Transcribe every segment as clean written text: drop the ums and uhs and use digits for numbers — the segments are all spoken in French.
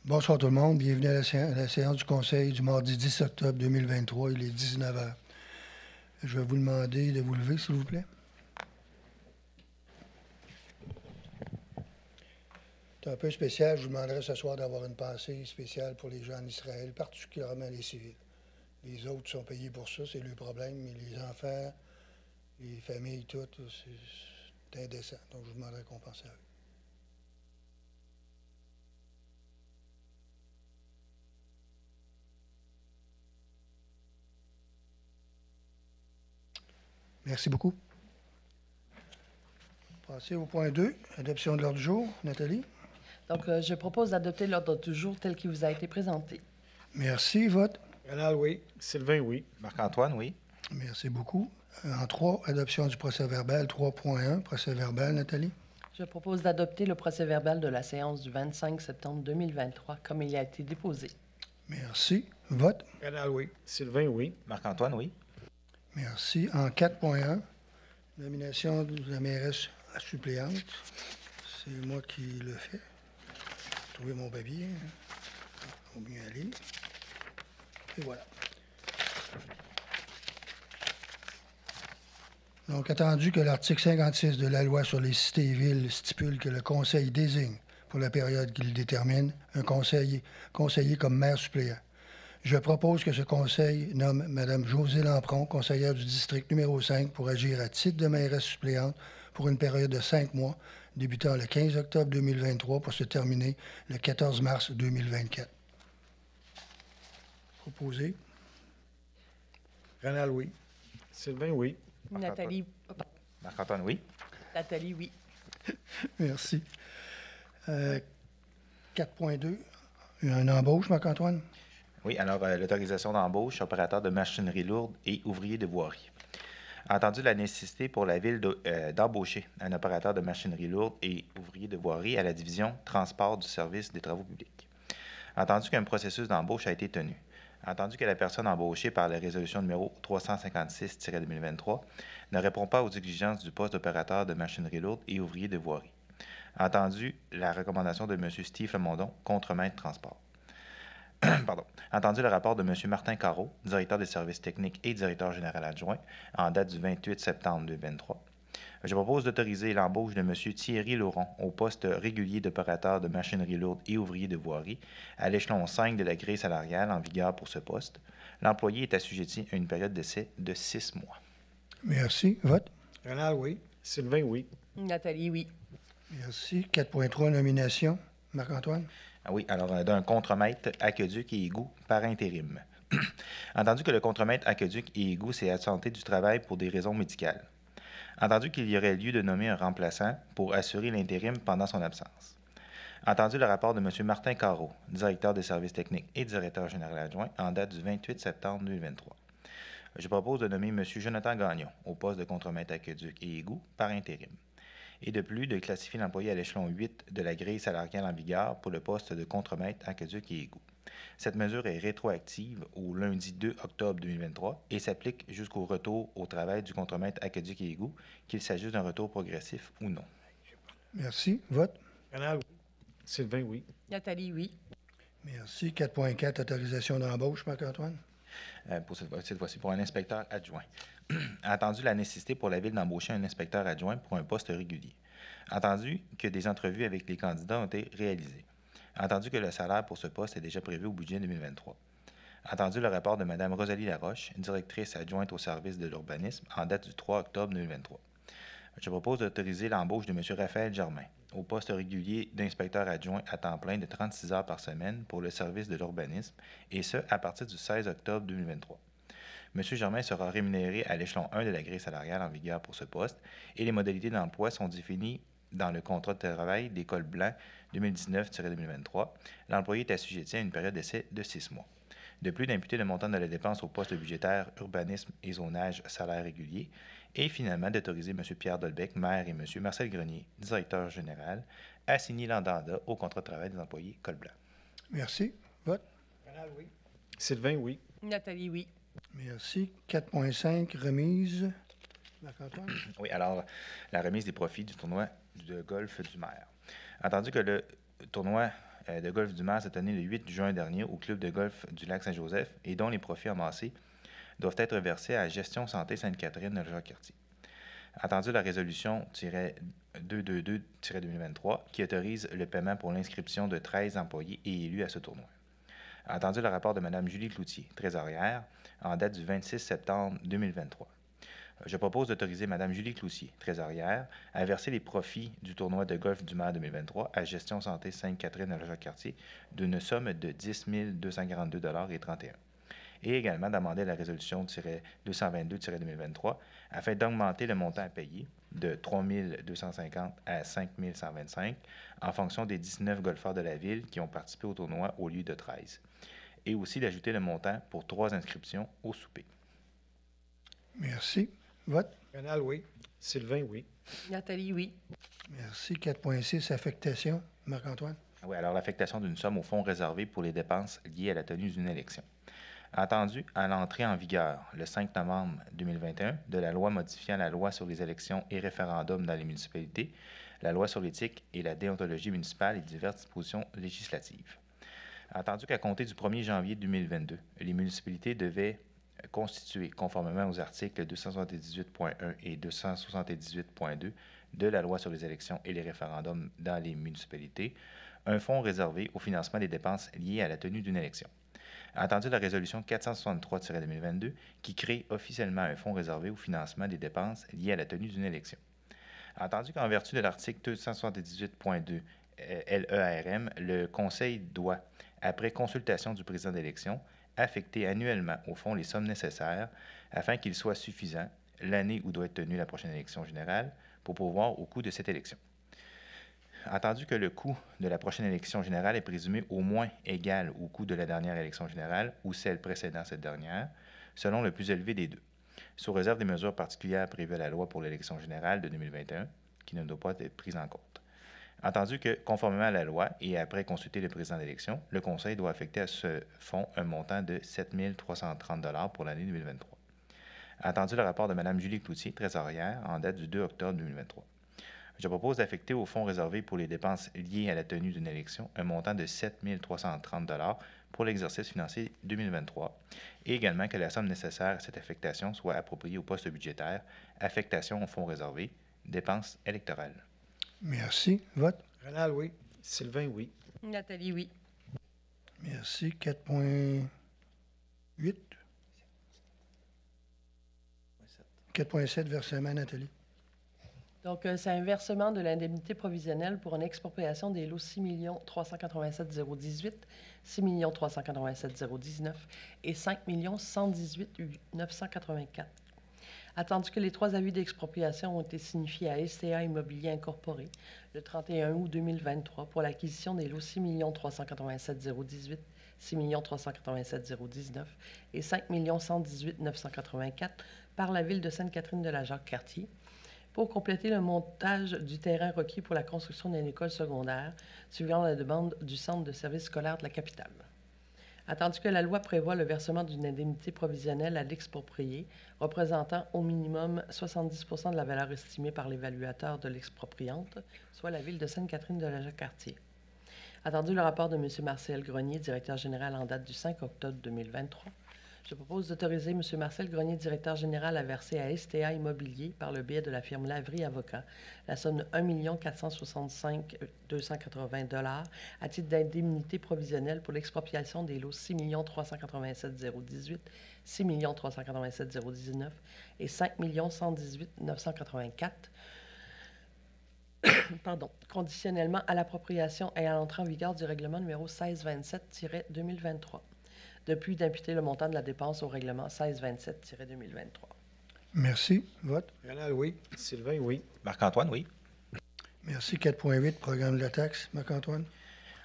Bonsoir tout le monde. Bienvenue à la séance du Conseil du mardi 10 octobre 2023. Il est 19 heures. Je vais vous demander de vous lever, s'il vous plaît. C'est un peu spécial. Je vous demanderai ce soir d'avoir une pensée spéciale pour les gens en Israël, particulièrement les civils. Les autres sont payés pour ça, c'est le problème, mais les enfants, les familles, toutes, c'est indécent. Donc, je vous demanderai qu'on pense à eux. Merci beaucoup. Passez au point 2, adoption de l'ordre du jour. Nathalie? Donc, je propose d'adopter l'ordre du jour tel qu'il vous a été présenté. Merci. Vote? Rénal, oui. Sylvain, oui. Marc-Antoine, oui. Merci beaucoup. En 3, adoption du procès-verbal 3.1. Procès-verbal, Nathalie? Je propose d'adopter le procès-verbal de la séance du 25 septembre 2023 comme il a été déposé. Merci. Vote? Rénal, oui. Sylvain, oui. Marc-Antoine, oui. Merci. En 4.1, nomination de la mairesse suppléante. C'est moi qui le fais. Trouver mon papier. Faut bien aller. Et voilà. Donc, attendu que l'article 56 de la loi sur les cités et villes stipule que le Conseil désigne, pour la période qu'il détermine, un conseiller comme maire suppléant. Je propose que ce conseil nomme Mme Josée Lampron, conseillère du district numéro 5, pour agir à titre de mairesse suppléante pour une période de 5 mois, débutant le 15 octobre 2023 pour se terminer le 14 mars 2024. Proposé. Rénal, oui. Sylvain, oui. Nathalie, Marc-Antoine, oui. Nathalie, oui. Merci. 4.2, une embauche, Marc-Antoine? Oui, alors l'autorisation d'embauche, opérateur de machinerie lourde et ouvrier de voirie. Entendu la nécessité pour la Ville d'embaucher un opérateur de machinerie lourde et ouvrier de voirie à la division transport du service des travaux publics. Entendu qu'un processus d'embauche a été tenu. Entendu que la personne embauchée par la résolution numéro 356-2023 ne répond pas aux exigences du poste d'opérateur de machinerie lourde et ouvrier de voirie. Entendu la recommandation de M. Steve Lamondon, contremaître transport. Pardon. Entendu le rapport de M. Martin Carreau, directeur des services techniques et directeur général adjoint, en date du 28 septembre 2023. Je propose d'autoriser l'embauche de M. Thierry Lauron au poste régulier d'opérateur de machinerie lourde et ouvrier de voirie à l'échelon 5 de la grille salariale en vigueur pour ce poste. L'employé est assujetti à une période d'essai de 6 mois. Merci. Vote? Rénal, oui. Sylvain, oui. Nathalie, oui. Merci. 4.3, nomination. Marc-Antoine? Oui, alors d'un contremaître aqueduc et égout par intérim. Entendu que le contremaître aqueduc et égout s'est absenté du travail pour des raisons médicales. Entendu qu'il y aurait lieu de nommer un remplaçant pour assurer l'intérim pendant son absence. Entendu le rapport de M. Martin Carreau, directeur des services techniques et directeur général adjoint, en date du 28 septembre 2023. Je propose de nommer M. Jonathan Gagnon au poste de contremaître aqueduc et égout par intérim. Et de plus, de classifier l'employé à l'échelon 8 de la grille salariale en vigueur pour le poste de contremaître aqueduc et égout. Cette mesure est rétroactive au lundi 2 octobre 2023 et s'applique jusqu'au retour au travail du contremaître aqueduc et égout, qu'il s'agisse d'un retour progressif ou non. Merci. Vote? Rénal, oui. Sylvain, oui. Nathalie, oui. Merci. 4.4, autorisation d'embauche, Marc-Antoine? Pour cette fois-ci, pour un inspecteur adjoint. Entendu la nécessité pour la Ville d'embaucher un inspecteur adjoint pour un poste régulier. Entendu que des entrevues avec les candidats ont été réalisées. Entendu que le salaire pour ce poste est déjà prévu au budget 2023. Entendu le rapport de Mme Rosalie Laroche, directrice adjointe au service de l'urbanisme, en date du 3 octobre 2023. Je propose d'autoriser l'embauche de M. Raphaël Germain au poste régulier d'inspecteur adjoint à temps plein de 36 heures par semaine pour le service de l'urbanisme, et ce, à partir du 16 octobre 2023. M. Germain sera rémunéré à l'échelon 1 de la grille salariale en vigueur pour ce poste, et les modalités d'emploi sont définies dans le contrat de travail d'École Blanc 2019-2023. L'employé est assujetti à une période d'essai de 6 mois. De plus, d'imputer le montant de la dépense au poste budgétaire urbanisme et zonage salaire régulier, et finalement d'autoriser M. Pierre Dolbec, maire, et M. Marcel Grenier, directeur général, à signer l'andanda au contrat de travail des employés Col Blanc. Merci. Vote? Rénal, oui. Sylvain, oui. Nathalie, oui. Merci. 4.5, remise. Marc-Antoine? Oui, alors, la remise des profits du tournoi de golf du maire. Entendu que le tournoi de golf du maire s'est tenue le 8 juin dernier au club de golf du Lac-Saint-Joseph et dont les profits amassés doivent être versés à la Gestion Santé Sainte-Catherine de Jacques-Cartier. Attendu la résolution -222-2023 qui autorise le paiement pour l'inscription de 13 employés et élus à ce tournoi. Attendu le rapport de Mme Julie Cloutier, trésorière, en date du 26 septembre 2023. Je propose d'autoriser Mme Julie Cloutier, trésorière, à verser les profits du tournoi de golf du maire 2023 à Gestion Santé Sainte-Catherine de Jacques-Cartier d'une somme de 10 242,31 $ et également d'amender la résolution -222-2023 afin d'augmenter le montant à payer de 3 250 à 5 125 en fonction des 19 golfeurs de la ville qui ont participé au tournoi au lieu de 13, et aussi d'ajouter le montant pour 3 inscriptions au souper. Merci. Vote. Rénal, oui. Sylvain, oui. Nathalie, oui. Merci. 4.6, affectation. Marc-Antoine. Oui, alors l'affectation d'une somme au fonds réservé pour les dépenses liées à la tenue d'une élection. Attendu à l'entrée en vigueur, le 5 novembre 2021, de la loi modifiant la loi sur les élections et référendums dans les municipalités, la loi sur l'éthique et la déontologie municipale et diverses dispositions législatives. Attendu qu'à compter du 1er janvier 2022, les municipalités devaient constituer, conformément aux articles 278.1 et 278.2 de la loi sur les élections et les référendums dans les municipalités, un fonds réservé au financement des dépenses liées à la tenue d'une élection. Attendu la résolution 463-2022 qui crée officiellement un fonds réservé au financement des dépenses liées à la tenue d'une élection. Entendu qu'en vertu de l'article 278.2 LEARM, le Conseil doit, après consultation du président d'élection, affecter annuellement au fonds les sommes nécessaires afin qu'il soit suffisant l'année où doit être tenue la prochaine élection générale pour pourvoir au coût de cette élection. Entendu que le coût de la prochaine élection générale est présumé au moins égal au coût de la dernière élection générale ou celle précédant cette dernière, selon le plus élevé des deux, sous réserve des mesures particulières prévues à la loi pour l'élection générale de 2021, qui ne doit pas être prise en compte. Entendu que, conformément à la loi et après consulter le président d'élection, le Conseil doit affecter à ce fonds un montant de 7 330 $ pour l'année 2023. Entendu le rapport de Mme Julie Cloutier, trésorière, en date du 2 octobre 2023. Je propose d'affecter au fonds réservé pour les dépenses liées à la tenue d'une élection un montant de 7 330 $ pour l'exercice financier 2023 et également que la somme nécessaire à cette affectation soit appropriée au poste budgétaire affectation au fonds réservé, dépenses électorales. Merci. Vote. Rénal, oui. Sylvain, oui. Nathalie, oui. Merci. 4.8. 4.7, versement, Nathalie. Donc, c'est un versement de l'indemnité provisionnelle pour une expropriation des lots 6 387 018, 6 387 019 et 5 118 984. Attendu que les 3 avis d'expropriation ont été signifiés à STA Immobilier Incorporé le 31 août 2023 pour l'acquisition des lots 6 387 018, 6 387 019 et 5 118 984 par la Ville de Sainte-Catherine de la Jacques-Cartier, pour compléter le montage du terrain requis pour la construction d'une école secondaire, suivant la demande du Centre de services scolaires de la capitale. Attendu que la loi prévoit le versement d'une indemnité provisionnelle à l'exproprié, représentant au minimum 70 % de la valeur estimée par l'évaluateur de l'expropriante, soit la Ville de Sainte-Catherine de la Jacques-Cartier. Attendu le rapport de M. Marcel Grenier, directeur général en date du 5 octobre 2023, je propose d'autoriser M. Marcel Grenier, directeur général, à verser à STA Immobilier, par le biais de la firme Lavry Avocat, la somme de 1 465 280 $ à titre d'indemnité provisionnelle pour l'expropriation des lots 6 387 018, 6 387 019 et 5 118 984, conditionnellement à l'appropriation et à l'entrée en vigueur du règlement numéro 1627-2023. Depuis d'imputer le montant de la dépense au règlement 1627-2023. Merci. Vote. Rénal, oui. Sylvain, oui. Marc-Antoine, oui. Merci. 4.8, programme de la taxe. Marc-Antoine.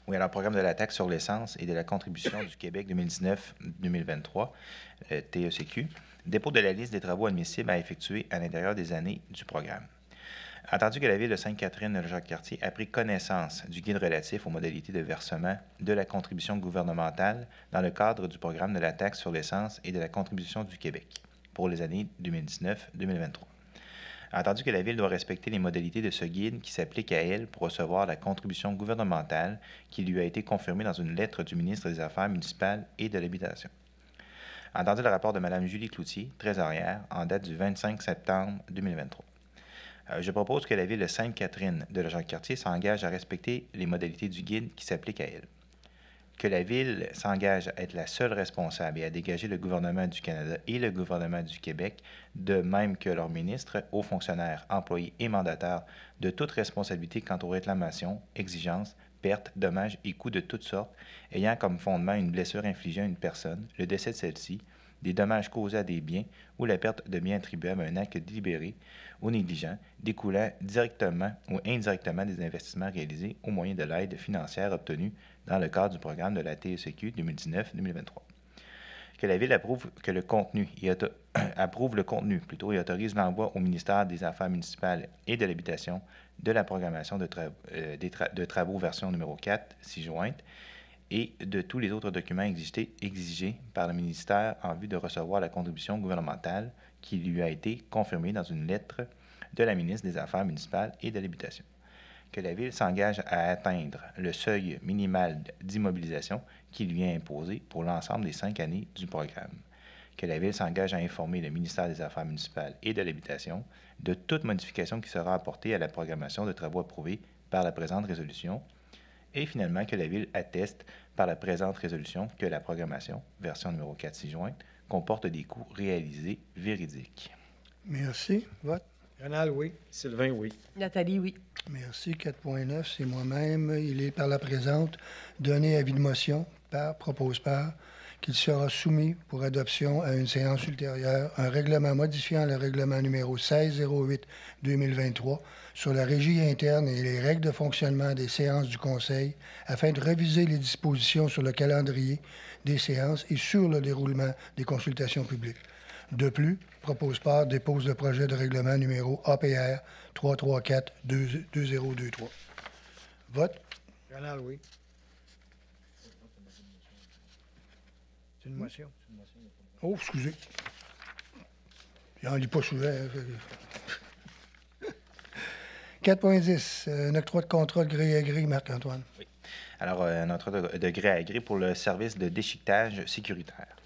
Oui, alors, le programme de la taxe sur l'essence et de la contribution du Québec 2019-2023, TECQ, dépôt de la liste des travaux admissibles à effectuer à l'intérieur des années du programme. Entendu que la Ville de Sainte-Catherine de Jacques-Cartier a pris connaissance du guide relatif aux modalités de versement de la contribution gouvernementale dans le cadre du programme de la taxe sur l'essence et de la contribution du Québec pour les années 2019-2023. Entendu que la Ville doit respecter les modalités de ce guide qui s'applique à elle pour recevoir la contribution gouvernementale qui lui a été confirmée dans une lettre du ministre des Affaires municipales et de l'Habitation. Entendu le rapport de Mme Julie Cloutier, trésorière, en date du 25 septembre 2023. Je propose que la Ville de Sainte-Catherine de la Jacques-Cartier s'engage à respecter les modalités du guide qui s'appliquent à elle. Que la Ville s'engage à être la seule responsable et à dégager le gouvernement du Canada et le gouvernement du Québec, de même que leurs ministres, hauts fonctionnaires, employés et mandataires, de toute responsabilité quant aux réclamations, exigences, pertes, dommages et coûts de toutes sortes, ayant comme fondement une blessure infligée à une personne, le décès de celle-ci, des dommages causés à des biens ou la perte de biens attribuables à un acte délibéré ou négligent, découlant directement ou indirectement des investissements réalisés au moyen de l'aide financière obtenue dans le cadre du programme de la TSEQ 2019-2023. Que la Ville approuve le contenu et autorise l'envoi au ministère des Affaires municipales et de l'Habitation de la programmation de travaux version numéro 4, ci-jointe, et de tous les autres documents exigés par le ministère en vue de recevoir la contribution gouvernementale qui lui a été confirmée dans une lettre de la ministre des Affaires municipales et de l'Habitation. Que la Ville s'engage à atteindre le seuil minimal d'immobilisation qui lui est imposé pour l'ensemble des 5 années du programme. Que la Ville s'engage à informer le ministère des Affaires municipales et de l'Habitation de toute modification qui sera apportée à la programmation de travaux approuvés par la présente résolution. Et finalement, que la Ville atteste par la présente résolution que la programmation, version numéro 4 ci-jointe, comporte des coûts réalisés véridiques. Merci. Vote. Rénal, oui. Sylvain, oui. Nathalie, oui. Merci. 4.9, c'est moi-même. Il est par la présente donné avis de motion propose par qu'il sera soumis pour adoption à une séance ultérieure un règlement modifiant le règlement numéro 1608-2023 sur la régie interne et les règles de fonctionnement des séances du Conseil afin de réviser les dispositions sur le calendrier des séances et sur le déroulement des consultations publiques. De plus, propose par dépose le projet de règlement numéro APR 334-2023. Vote. Rénal, oui. C'est une motion. Oh, excusez. Il n'en lit pas souvent. 4.10, un octroi de contrat de gré à gré, Marc-Antoine. Oui. Alors, un octroi de gré à gré pour le service de déchiquetage sécuritaire.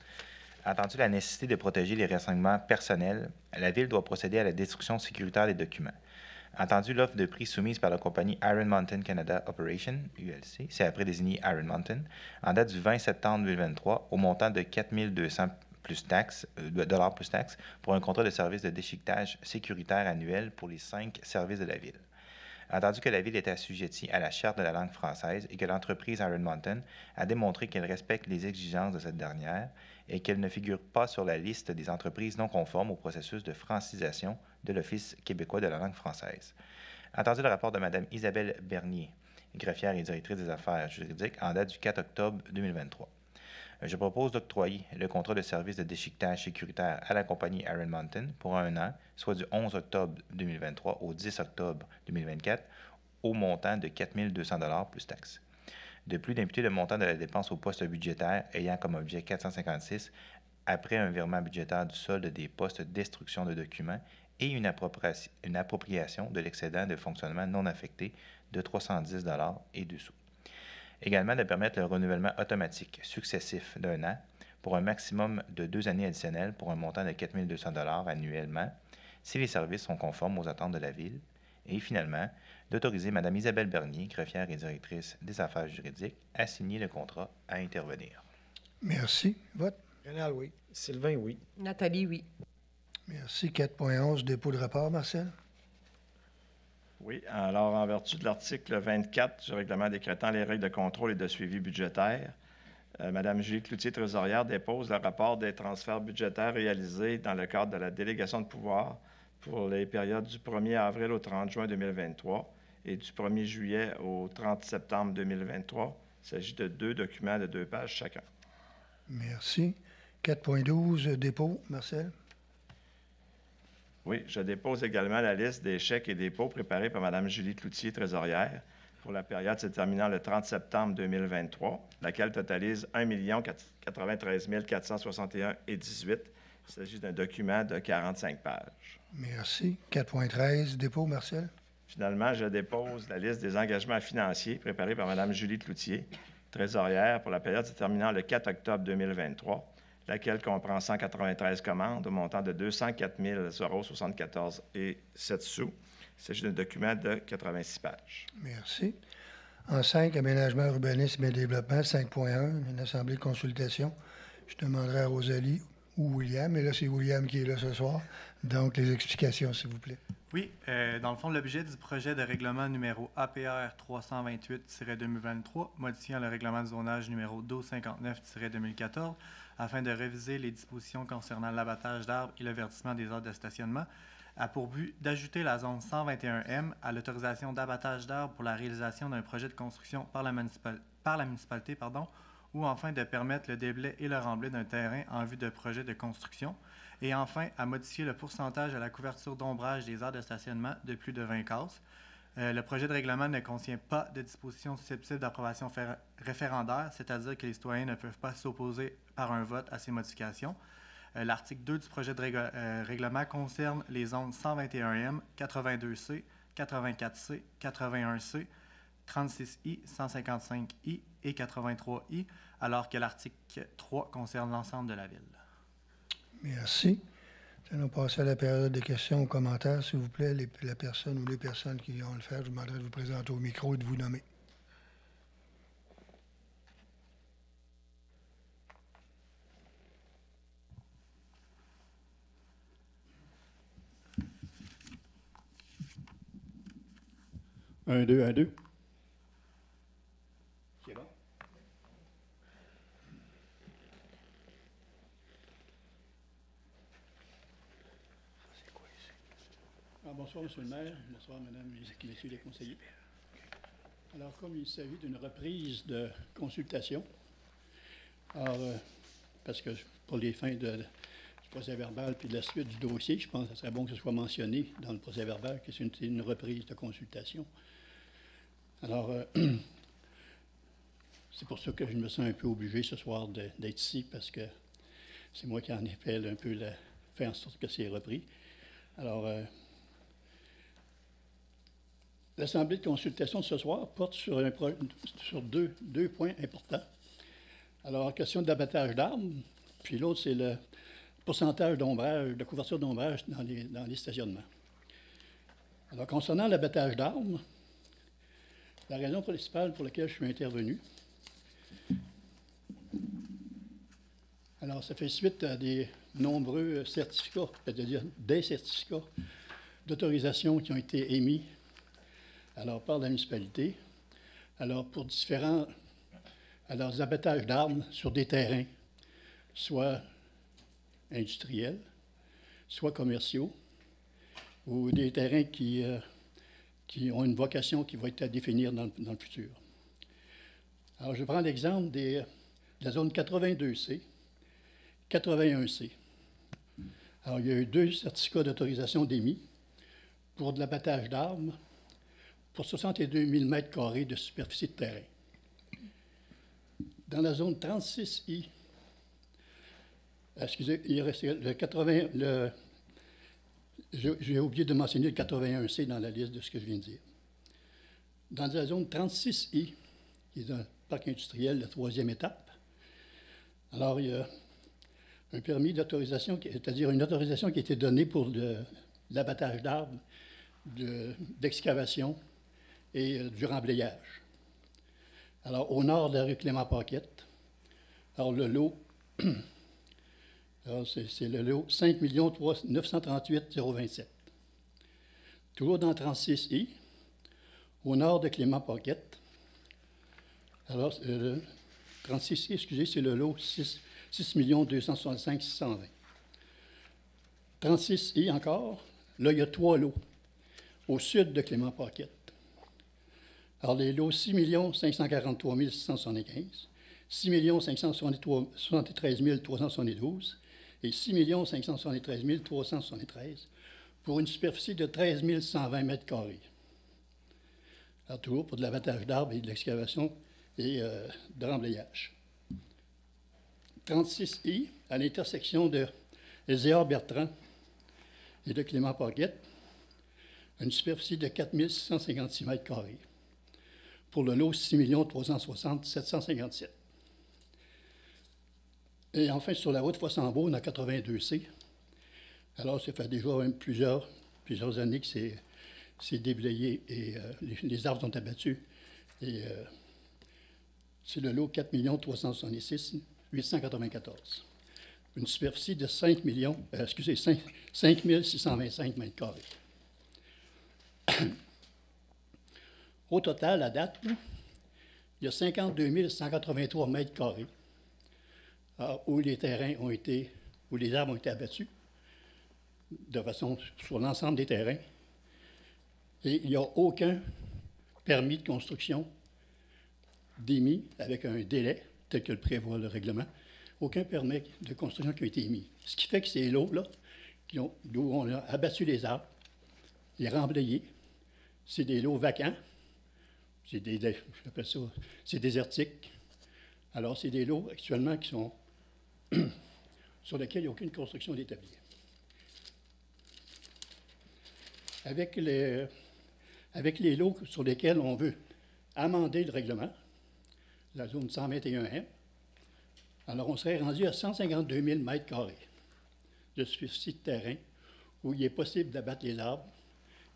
Entendu la nécessité de protéger les renseignements personnels, la Ville doit procéder à la destruction sécuritaire des documents. Entendu l'offre de prix soumise par la compagnie Iron Mountain Canada Operation, ULC, c'est après désigné Iron Mountain, en date du 20 septembre 2023, au montant de 4 200 dollars plus taxes pour un contrat de service de déchiquetage sécuritaire annuel pour les 5 services de la Ville. Entendu que la Ville est assujettie à la Charte de la langue française et que l'entreprise Iron Mountain a démontré qu'elle respecte les exigences de cette dernière et qu'elle ne figure pas sur la liste des entreprises non conformes au processus de francisation de l'Office québécois de la langue française. Entendu le rapport de Mme Isabelle Bernier, greffière et directrice des affaires juridiques, en date du 4 octobre 2023. Je propose d'octroyer le contrat de service de déchiquetage sécuritaire à la compagnie Iron Mountain pour un an, soit du 11 octobre 2023 au 10 octobre 2024, au montant de 4 200 dollars plus taxes. De plus, d'imputer le montant de la dépense au poste budgétaire ayant comme objet 456 après un virement budgétaire du solde des postes destruction de documents et une appropriation de l'excédent de fonctionnement non affecté de 310 dollars et 2 sous. Également, de permettre le renouvellement automatique successif d'un an pour un maximum de 2 années additionnelles pour un montant de 4 200 dollars annuellement si les services sont conformes aux attentes de la Ville. Et finalement, d'autoriser Mme Isabelle Bernier, greffière et directrice des affaires juridiques, à signer le contrat à intervenir. Merci. Vote. Rénal, oui. Sylvain, oui. Nathalie, oui. Merci. 4.11, dépôt de rapport, Marcel. Oui, alors en vertu de l'article 24 du règlement décrétant les règles de contrôle et de suivi budgétaire, Mme Julie Cloutier, trésorière, dépose le rapport des transferts budgétaires réalisés dans le cadre de la délégation de pouvoir pour les périodes du 1er avril au 30 juin 2023 et du 1er juillet au 30 septembre 2023. Il s'agit de 2 documents de 2 pages chacun. Merci. 4.12, dépôt, Marcel. Oui, je dépose également la liste des chèques et dépôts préparés par Mme Julie Cloutier, trésorière, pour la période se terminant le 30 septembre 2023, laquelle totalise 1 093 461,18 Il s'agit d'un document de 45 pages. Merci. 4.13, dépôt, Martial. Finalement, je dépose la liste des engagements financiers préparée par Mme Julie Cloutier, trésorière, pour la période se terminant le 4 octobre 2023, laquelle comprend 193 commandes au montant de 204 074 et 7 sous. Il s'agit d'un document de 86 pages. Merci. En 5, aménagement, urbanisme et développement, 5.1, une assemblée de consultation. Je demanderai à Rosalie ou William, mais là, c'est William qui est là ce soir. Donc, les explications, s'il vous plaît. Oui, dans le fond, l'objet du projet de règlement numéro APR 328-2023, modifiant le règlement de zonage numéro 1259-2014, afin de réviser les dispositions concernant l'abattage d'arbres et le verdissement des aires de stationnement, a pour but d'ajouter la zone 121M à l'autorisation d'abattage d'arbres pour la réalisation d'un projet de construction par la municipalité, ou enfin de permettre le déblai et le remblai d'un terrain en vue de projet de construction, et enfin à modifier le pourcentage de la couverture d'ombrage des aires de stationnement de plus de 20 cases. Le projet de règlement ne contient pas de dispositions susceptibles d'approbation référendaire, c'est-à-dire que les citoyens ne peuvent pas s'opposer par un vote à ces modifications. L'article 2 du projet de règlement concerne les zones 121M, 82C, 84C, 81C, 36I, 155I et 83I, alors que l'article 3 concerne l'ensemble de la ville. Merci. Nous allons passer à la période des questions ou commentaires, s'il vous plaît. La personne ou les personnes qui vont le faire, je vous demanderai de vous présenter au micro et de vous nommer. Un, deux. C'est bon? Bonsoir, M. le maire. Bonsoir, Madame et Messieurs les conseillers. Alors, comme il s'agit d'une reprise de consultation, parce que pour les fins du procès-verbal puis de la suite du dossier, je pense que ce serait bon que ce soit mentionné dans le procès-verbal que c'est une reprise de consultation. Alors, c'est pour ça que je me sens un peu obligé ce soir d'être ici, parce que c'est moi qui en ai fait un peu fait en sorte que c'est repris. Alors, l'Assemblée de consultation de ce soir porte sur deux points importants. Alors, question d'abattage d'arbres, puis l'autre, c'est le pourcentage d'ombrage, de couverture d'ombrage dans les stationnements. Alors, concernant l'abattage d'arbres, la raison principale pour laquelle je suis intervenu, alors, ça fait suite à des nombreux certificats, c'est-à-dire des certificats d'autorisation qui ont été émis par la municipalité, pour différents abattages d'arbres sur des terrains, soit industriels, soit commerciaux, ou des terrains qui ont une vocation qui va être à définir dans le futur. Alors, je prends l'exemple de la zone 82C, 81C. Alors, il y a eu 2 certificats d'autorisation d'émis pour de l'abattage d'arbres pour 62 000 m² de superficie de terrain. Dans la zone 36I, excusez, il reste le 80, j'ai oublié de mentionner le 81C dans la liste de ce que je viens de dire. Dans la zone 36I, qui est un parc industriel de 3e étape, alors il y a un permis d'autorisation, c'est-à-dire une autorisation qui a été donnée pour l'abattage d'arbres, d'excavation et du remblayage. Alors, au nord de la rue Clément-Paquette, alors le lot, c'est le lot 5 938 027. Toujours dans 36I, au nord de Clément-Paquette, alors, 36I, excusez, c'est le lot 6 265 620. 36I encore, là, il y a 3 lots au sud de Clément-Paquette. Alors, les lots 6 543 675, 6 573 372 et 6 573 373 pour une superficie de 13 120 m². Alors, toujours pour de l'abattage d'arbres et de l'excavation et de remblayage. 36I, à l'intersection de Ézéar Bertrand et de Clément Paquette, une superficie de 4 656 mètres carrés, pour le lot 6 360 757. Et enfin, sur la route Fossambeau, on a 82C. Alors, ça fait déjà plusieurs années que c'est déblayé et les arbres sont abattus. Et c'est le lot 4 366 894. Une superficie de 5 625 mètres carrés. Au total, à date, il y a 52 183 mètres carrés où les arbres ont été abattus de façon sur l'ensemble des terrains. Et il n'y a aucun permis de construction d'émis avec un délai tel que le prévoit le règlement. Aucun permis de construction qui a été émis. Ce qui fait que ces lots-là, d'où on a abattu les arbres, les remblayés, c'est des lots vacants, c'est désertique. Alors, c'est des lots actuellement qui sont sur lesquels il n'y a aucune construction d'établie. Avec les lots sur lesquels on veut amender le règlement, la zone 121M, alors on serait rendu à 152 000 mètres carrés de superficie de terrain où il est possible d'abattre les arbres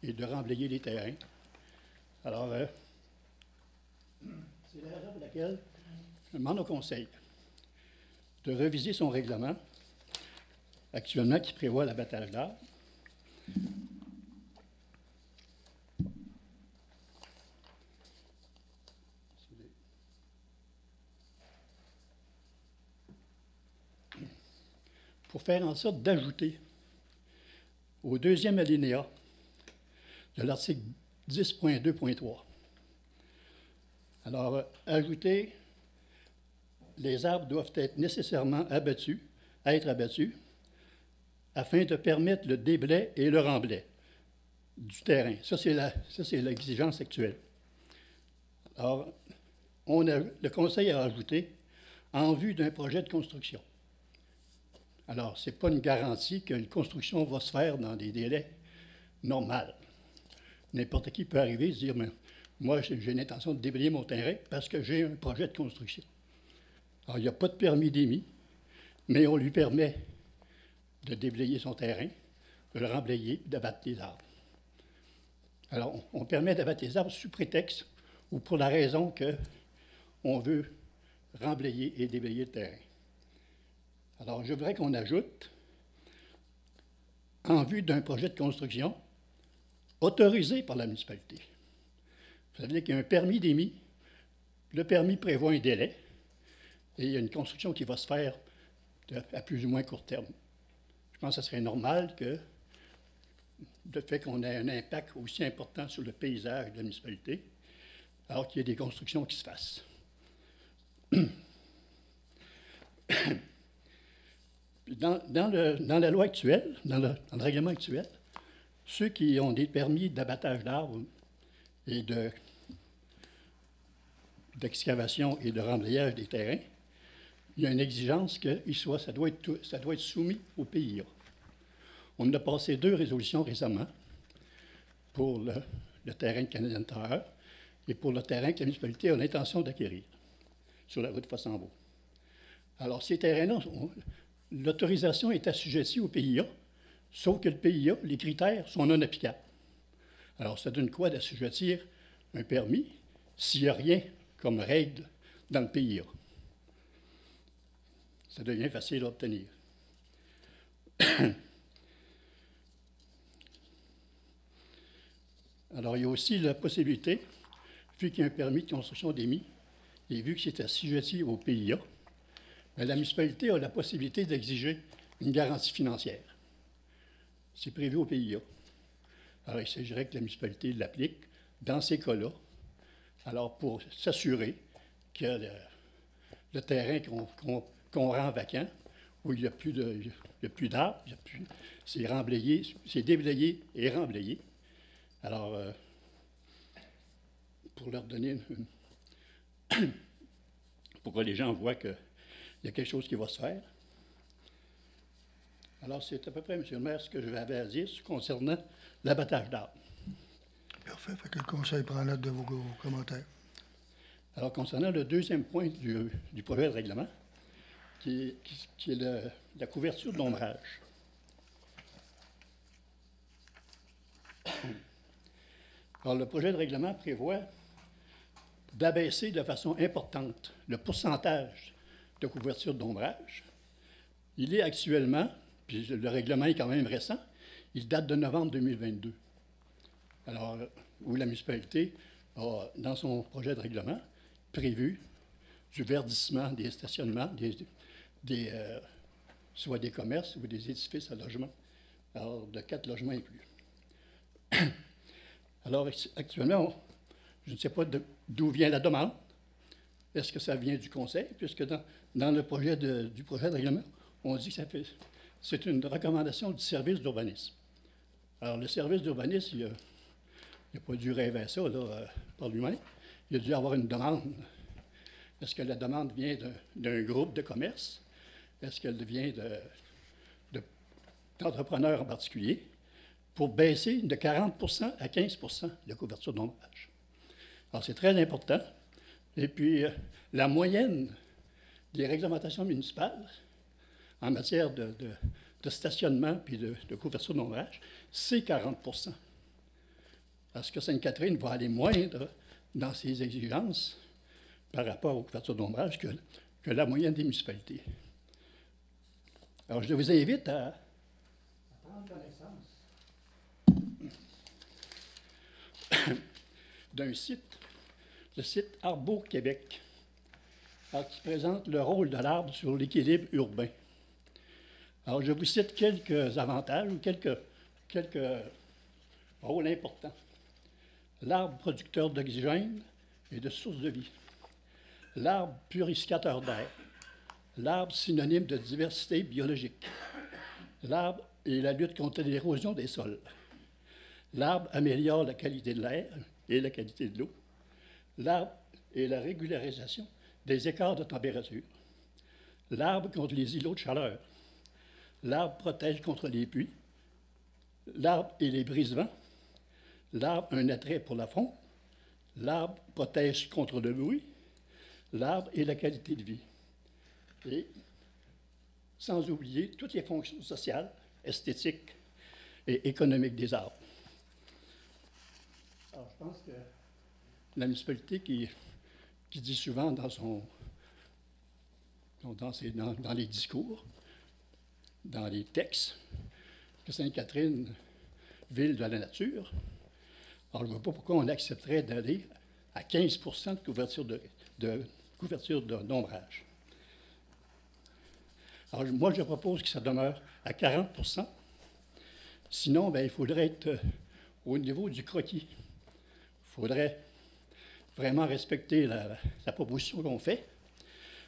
et de remblayer les terrains. Alors, c'est la raison pour laquelle je demande au Conseil de réviser son règlement actuellement qui prévoit l'abattage d'arbres. Pour faire en sorte d'ajouter au deuxième alinéa de l'article 10.2.3. Alors, ajouter, les arbres doivent être nécessairement être abattus, afin de permettre le déblai et le remblai du terrain. Ça, c'est l'exigence actuelle. Alors, le Conseil a ajouté en vue d'un projet de construction. Alors, ce n'est pas une garantie que la construction va se faire dans des délais normaux. N'importe qui peut arriver et se dire, moi, j'ai l'intention de déblayer mon terrain parce que j'ai un projet de construction. Alors, il n'y a pas de permis d'émis, mais on lui permet de déblayer son terrain, de le remblayer, d'abattre les arbres. Alors, on permet d'abattre les arbres sous prétexte ou pour la raison qu'on veut remblayer et déblayer le terrain. Alors, je voudrais qu'on ajoute, en vue d'un projet de construction autorisé par la municipalité. Ça veut dire qu'il y a un permis d'émis. Le permis prévoit un délai et il y a une construction qui va se faire à plus ou moins court terme. Je pense que ce serait normal que le fait qu'on ait un impact aussi important sur le paysage de la municipalité, alors qu'il y ait des constructions qui se fassent. Dans la loi actuelle, dans le règlement actuel, ceux qui ont des permis d'abattage d'arbres et d'excavation et de remblayage des terrains, il y a une exigence que ça doit être soumis au PIA. On a passé 2 résolutions récemment pour le terrain de Canadian Tower et pour le terrain que la municipalité a l'intention d'acquérir sur la route Fossambeau. Alors, ces terrains-là, l'autorisation est assujettie au PIA, sauf que le PIA, les critères sont non applicables. Alors, ça donne quoi d'assujettir un permis s'il n'y a rien comme règle dans le PIA? Ça devient facile à obtenir. Alors, il y a aussi la possibilité, vu qu'il y a un permis de construction d'émis, et vu que c'est assujetti au PIA, la municipalité a la possibilité d'exiger une garantie financière. C'est prévu au PIA. Alors, il s'agirait que la municipalité l'applique dans ces cas-là, alors pour s'assurer que le terrain qu'on rend vacant, où il n'y a plus d'arbres, c'est remblayé, c'est déblayé et remblayé. Alors, pour leur donner pour que les gens voient qu'il y a quelque chose qui va se faire. Alors, c'est à peu près, M. le maire, ce que j'avais à dire concernant l'abattage d'arbres. Parfait. Fait que le conseil prend note de vos commentaires. Alors, concernant le deuxième point du projet de règlement, qui est la couverture d'ombrage. Alors, le projet de règlement prévoit d'abaisser de façon importante le pourcentage de couverture d'ombrage. Il est actuellement, puis le règlement est quand même récent, il date de novembre 2022. Alors, où la municipalité a, dans son projet de règlement, prévu du verdissement des stationnements, soit des commerces ou des édifices à logement, alors de 4 logements et plus. Alors, actuellement, je ne sais pas d'où vient la demande. Est-ce que ça vient du conseil? Puisque dans le projet du projet de règlement, on dit que c'est une recommandation du service d'urbanisme. Alors, le service d'urbanisme, il n'a pas dû rêver à ça là, par lui-même. Il a dû avoir une demande. Est-ce que la demande vient d'un groupe de commerce? Est-ce qu'elle vient d'entrepreneurs en particulier? Pour baisser de 40 à 15 la couverture d'ombrage. Alors, c'est très important. Et puis, la moyenne des réglementations municipales en matière de stationnement puis de couverture d'ombrage, c'est 40 Parce que Sainte-Catherine va aller moindre dans ses exigences par rapport aux couvertures d'ombrage que la moyenne des municipalités. Alors, je vous invite à prendre connaissance d'un site, le site Arbour Québec, qui présente le rôle de l'arbre sur l'équilibre urbain. Alors, je vous cite quelques avantages ou quelques rôles importants. L'arbre producteur d'oxygène et de source de vie. L'arbre purificateur d'air. L'arbre synonyme de diversité biologique. L'arbre et la lutte contre l'érosion des sols. L'arbre améliore la qualité de l'air et la qualité de l'eau. L'arbre est la régularisation des écarts de température. L'arbre contre les îlots de chaleur. L'arbre protège contre les pluies. L'arbre et les brise-vents. L'arbre a un attrait pour la faune. L'arbre protège contre le bruit. L'arbre et la qualité de vie. Et sans oublier toutes les fonctions sociales, esthétiques et économiques des arbres. Alors, je pense que la municipalité qui dit souvent dans les discours, dans les textes, que Sainte-Catherine, ville de la nature, alors je ne vois pas pourquoi on accepterait d'aller à 15 de couverture d'ombrage. Alors, moi, je propose que ça demeure à 40 Sinon, bien, il faudrait être au niveau du croquis. Il faudrait vraiment respecter la proposition qu'on fait.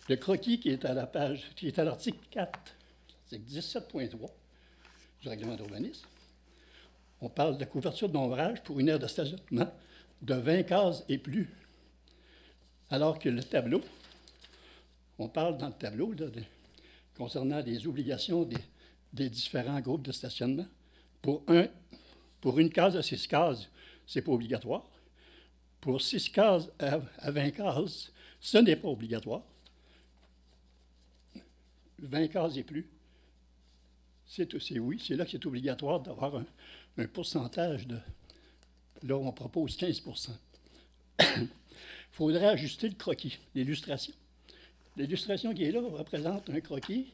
Le croquis qui est à l'article 4, c'est 17.3 du règlement d'urbanisme. On parle de couverture d'ombrage pour une aire de stationnement de 20 cases et plus. Alors que le tableau, on parle dans le tableau là, concernant les obligations des différents groupes de stationnement. Pour une case à 6 cases, ce n'est pas obligatoire. Pour 6 cases à 20 cases, ce n'est pas obligatoire. 20 cases et plus, c'est là que c'est obligatoire d'avoir un pourcentage de... Là, on propose 15 Il faudrait ajuster le croquis, l'illustration. L'illustration qui est là représente un croquis.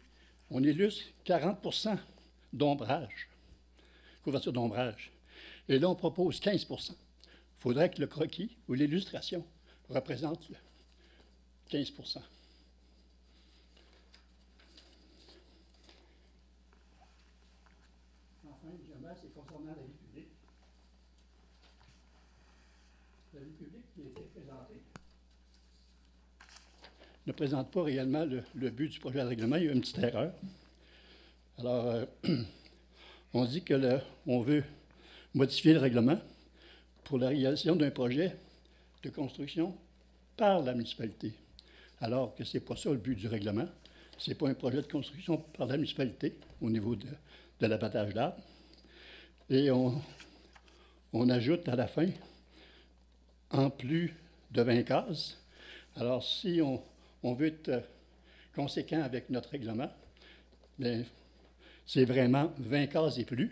On illustre 40 d'ombrage, couverture d'ombrage. Et là, on propose 15 Il faudrait que le croquis ou l'illustration représente 15 Enfin, jamais, c'est concernant la vie publique. La vie publique qui a été présentée ne présente pas réellement le but du projet de règlement. Il y a une petite erreur. Alors, on dit qu'on veut modifier le règlement pour la réalisation d'un projet de construction par la municipalité, alors que ce n'est pas ça le but du règlement. Ce n'est pas un projet de construction par la municipalité au niveau de l'abattage d'arbres. Et on ajoute à la fin, en plus de 20 cases. Alors, si on veut être conséquent avec notre règlement, bien, c'est vraiment 20 cases et plus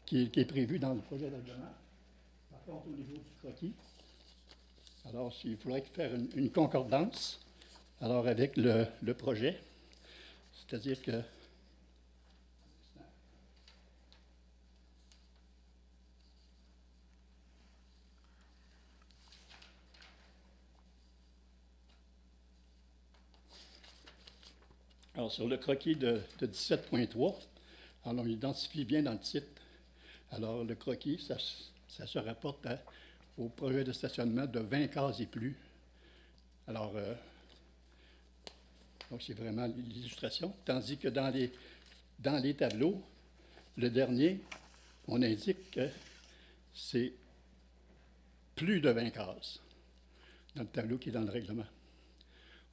qui est prévu dans le projet de règlement. Par contre, au niveau du croquis, alors, il faudrait faire une concordance alors avec le projet, c'est-à-dire que alors, sur le croquis de 17.3, alors on identifie bien dans le titre. Alors, le croquis, ça se rapporte au projet de stationnement de 20 cases et plus. Alors, donc c'est vraiment l'illustration. Tandis que dans les tableaux, le dernier, on indique que c'est plus de 20 cases dans le tableau qui est dans le règlement.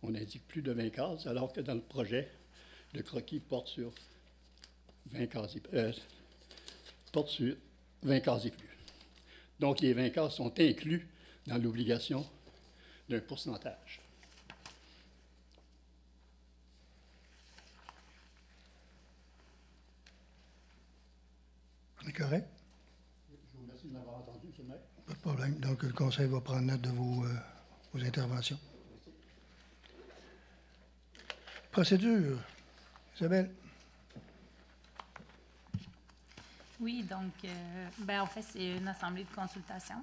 On indique plus de 20 cases, alors que dans le projet, le croquis porte sur 20 cases et plus. Donc, les 20 cases sont inclus dans l'obligation d'un pourcentage. C'est correct? Je vous remercie de m'avoir entendu, M. le maire. Pas de problème. Donc, le conseil va prendre note de vos interventions. Procédure. Isabelle? Oui, donc, en fait, c'est une assemblée de consultation.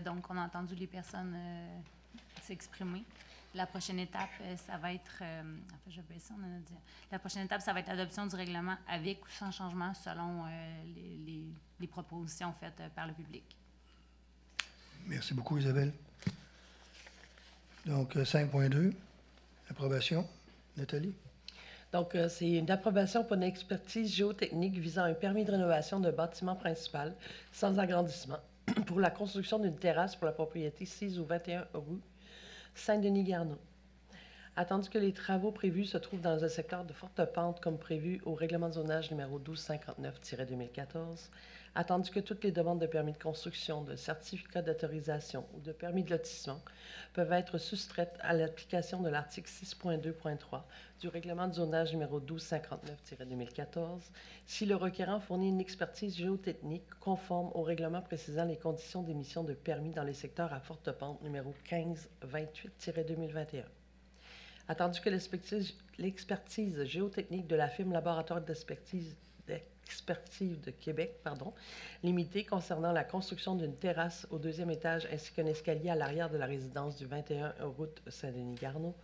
Donc, on a entendu les personnes s'exprimer. La prochaine étape, ça va être, en fait, je vais baisser, on en a dit. La prochaine étape, ça va être l'adoption du règlement avec ou sans changement selon les propositions faites par le public. Merci beaucoup, Isabelle. Donc, 5.2, approbation. Nathalie? Donc, c'est une approbation pour une expertise géotechnique visant un permis de rénovation d'un bâtiment principal sans agrandissement pour la construction d'une terrasse pour la propriété 6 ou 21 rue Saint-Denis-Garneau. Attendu que les travaux prévus se trouvent dans un secteur de forte pente comme prévu au règlement de zonage numéro 1259-2014, attendu que toutes les demandes de permis de construction, de certificat d'autorisation ou de permis de lotissement peuvent être soustraites à l'application de l'article 6.2.3 du règlement de zonage numéro 1259-2014 si le requérant fournit une expertise géotechnique conforme au règlement précisant les conditions d'émission de permis dans les secteurs à forte pente numéro 1528-2021. Attendu que l'expertise géotechnique de la firme Laboratoire d'expertise de Québec, limitée concernant la construction d'une terrasse au deuxième étage ainsi qu'un escalier à l'arrière de la résidence du 21 route Saint-Denis-Garneau,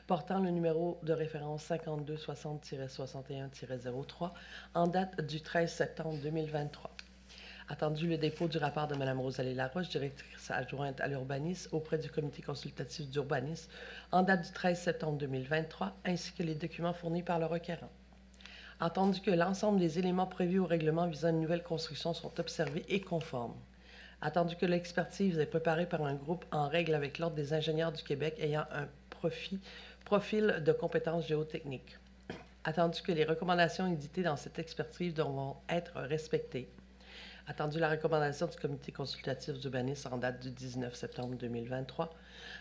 portant le numéro de référence 5260-61-03 en date du 13 septembre 2023. Attendu le dépôt du rapport de Mme Rosalie Laroche, directrice adjointe à l'urbanisme, auprès du comité consultatif d'urbanisme, en date du 13 septembre 2023, ainsi que les documents fournis par le requérant. Attendu que l'ensemble des éléments prévus au règlement visant une nouvelle construction sont observés et conformes. Attendu que l'expertise est préparée par un groupe en règle avec l'Ordre des ingénieurs du Québec ayant un profil de compétences géotechniques. Attendu que les recommandations éditées dans cette expertise devront être respectées. Attendu la recommandation du comité consultatif d'urbanisme en date du 19 septembre 2023.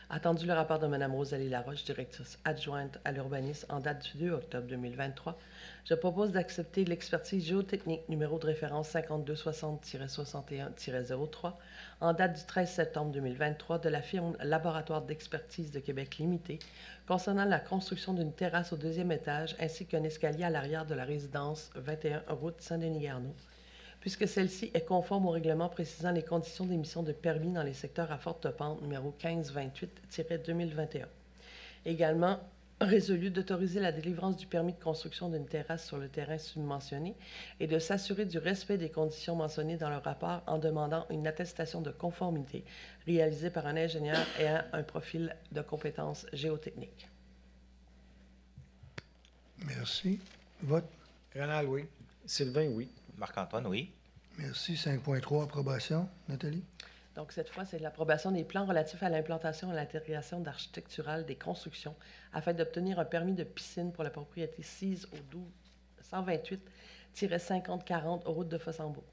Attendu le rapport de Mme Rosalie Laroche, directrice adjointe à l'urbanisme en date du 2 octobre 2023. Je propose d'accepter l'expertise géotechnique numéro de référence 5260-61-03 en date du 13 septembre 2023 de la firme Laboratoire d'expertise de Québec Limité concernant la construction d'une terrasse au deuxième étage ainsi qu'un escalier à l'arrière de la résidence 21 route Saint-Denis-Garneau, puisque celle-ci est conforme au règlement précisant les conditions d'émission de permis dans les secteurs à forte pente numéro 1528-2021. Également, résolu d'autoriser la délivrance du permis de construction d'une terrasse sur le terrain submentionné et de s'assurer du respect des conditions mentionnées dans le rapport en demandant une attestation de conformité réalisée par un ingénieur ayant un profil de compétences géotechniques. Merci. Vote. Rénal, oui. Sylvain, oui. Marc-Antoine, oui. Merci. 5.3, approbation. Nathalie? Donc, cette fois, c'est l'approbation des plans relatifs à l'implantation et à l'intégration architecturale des constructions afin d'obtenir un permis de piscine pour la propriété sise au 128-5040 aux routes de Fossambeau.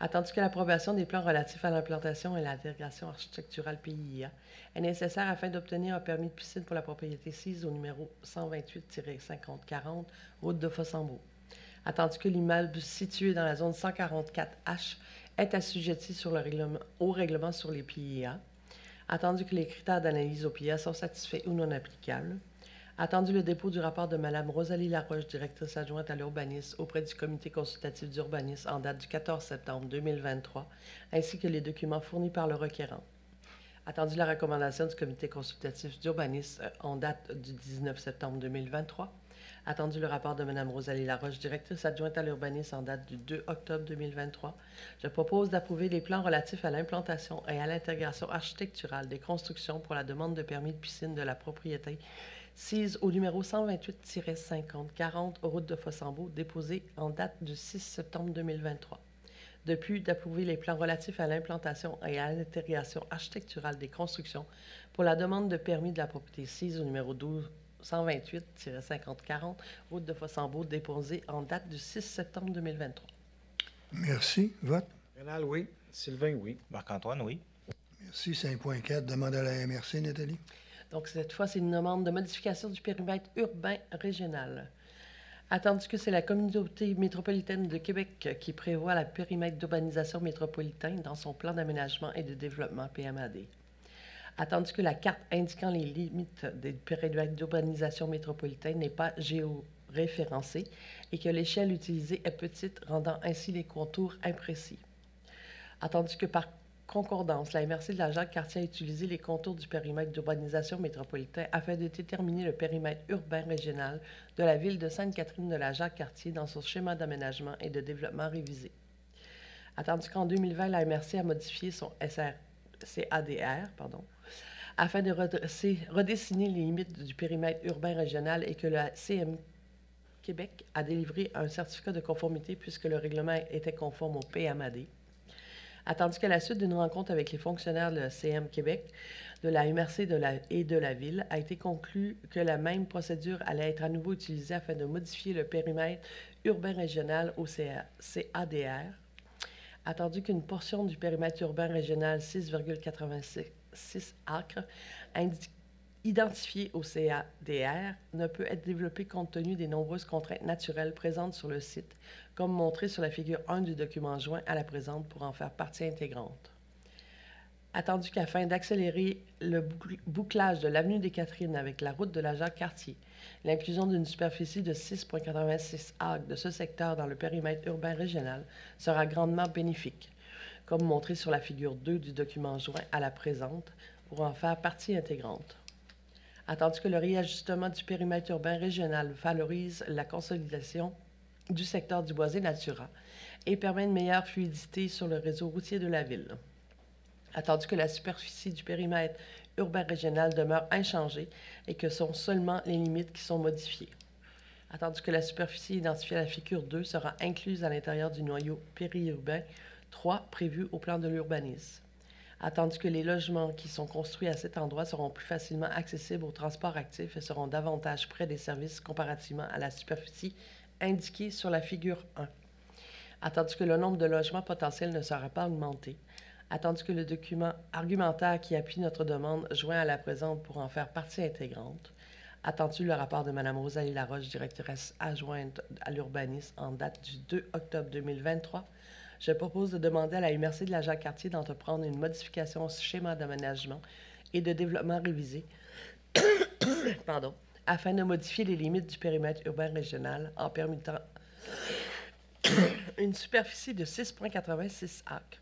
Attendu que l'approbation des plans relatifs à l'implantation et à l'intégration architecturale PIA est nécessaire afin d'obtenir un permis de piscine pour la propriété sise au numéro 128-5040 route de Fossambeau. Attendu que l'immeuble situé dans la zone 144H est assujetti au règlement sur les PIA. Attendu que les critères d'analyse au PIA sont satisfaits ou non applicables. Attendu le dépôt du rapport de Mme Rosalie Laroche, directrice adjointe à l'urbanisme, auprès du comité consultatif d'urbanisme en date du 14 septembre 2023, ainsi que les documents fournis par le requérant. Attendu la recommandation du comité consultatif d'urbanisme en date du 19 septembre 2023. Attendu le rapport de Mme Rosalie Laroche, directrice adjointe à l'urbanisme en date du 2 octobre 2023, je propose d'approuver les plans relatifs à l'implantation et à l'intégration architecturale des constructions pour la demande de permis de piscine de la propriété sise au numéro 128-5040 route de Fossambeau, déposé en date du 6 septembre 2023. De plus, d'approuver les plans relatifs à l'implantation et à l'intégration architecturale des constructions pour la demande de permis de la propriété sise au numéro 128-5040 route de Fossambeau, déposé en date du 6 septembre 2023. Merci. Vote. Rénal, oui. Sylvain, oui. Marc-Antoine, oui. Merci. 5.4, demande à la MRC, Nathalie. Donc, cette fois, c'est une demande de modification du périmètre urbain régional. Attendu que c'est la communauté métropolitaine de Québec qui prévoit le périmètre d'urbanisation métropolitaine dans son plan d'aménagement et de développement PMAD. Attendu que la carte indiquant les limites des périmètres d'urbanisation métropolitaine n'est pas géoréférencée et que l'échelle utilisée est petite, rendant ainsi les contours imprécis. Attendu que par concordance, la MRC de la Jacques-Cartier a utilisé les contours du périmètre d'urbanisation métropolitain afin de déterminer le périmètre urbain régional de la ville de Sainte-Catherine de la Jacques-Cartier dans son schéma d'aménagement et de développement révisé. Attendu qu'en 2020, la MRC a modifié son CADR, afin de redessiner les limites du périmètre urbain régional et que la CM Québec a délivré un certificat de conformité puisque le règlement était conforme au PMAD. Attendu qu'à la suite d'une rencontre avec les fonctionnaires de la CM Québec, de la MRC et de la Ville, a été conclu que la même procédure allait être à nouveau utilisée afin de modifier le périmètre urbain régional au CADR. Attendu qu'une portion du périmètre urbain régional 6,86 acres identifiée au CADR ne peut être développée compte tenu des nombreuses contraintes naturelles présentes sur le site, comme montré sur la figure 1 du document joint à la présente pour en faire partie intégrante. Attendu qu'afin d'accélérer le bouclage de l'avenue des Catherines avec la route de la Jacques-Cartier, l'inclusion d'une superficie de 6,86 acres de ce secteur dans le périmètre urbain régional sera grandement bénéfique, comme montré sur la figure 2 du document joint à la présente pour en faire partie intégrante. Attendu que le réajustement du périmètre urbain régional valorise la consolidation du secteur du boisé Natura et permet une meilleure fluidité sur le réseau routier de la ville. Attendu que la superficie du périmètre urbain régional demeure inchangée et que sont seulement les limites qui sont modifiées. Attendu que la superficie identifiée à la figure 2 sera incluse à l'intérieur du noyau périurbain 3 prévu au plan de l'urbanisme. Attendu que les logements qui sont construits à cet endroit seront plus facilement accessibles au transport actif et seront davantage près des services comparativement à la superficie indiquée sur la figure 1. Attendu que le nombre de logements potentiels ne sera pas augmenté. Attendu que le document argumentaire qui appuie notre demande joint à la présente pour en faire partie intégrante. Attendu le rapport de Mme Rosalie Laroche, directrice adjointe à l'urbanisme en date du 2 octobre 2023, je propose de demander à la MRC de la Jacques-Cartier d'entreprendre une modification au schéma d'aménagement et de développement révisé afin de modifier les limites du périmètre urbain régional en permettant une superficie de 6,86 acres.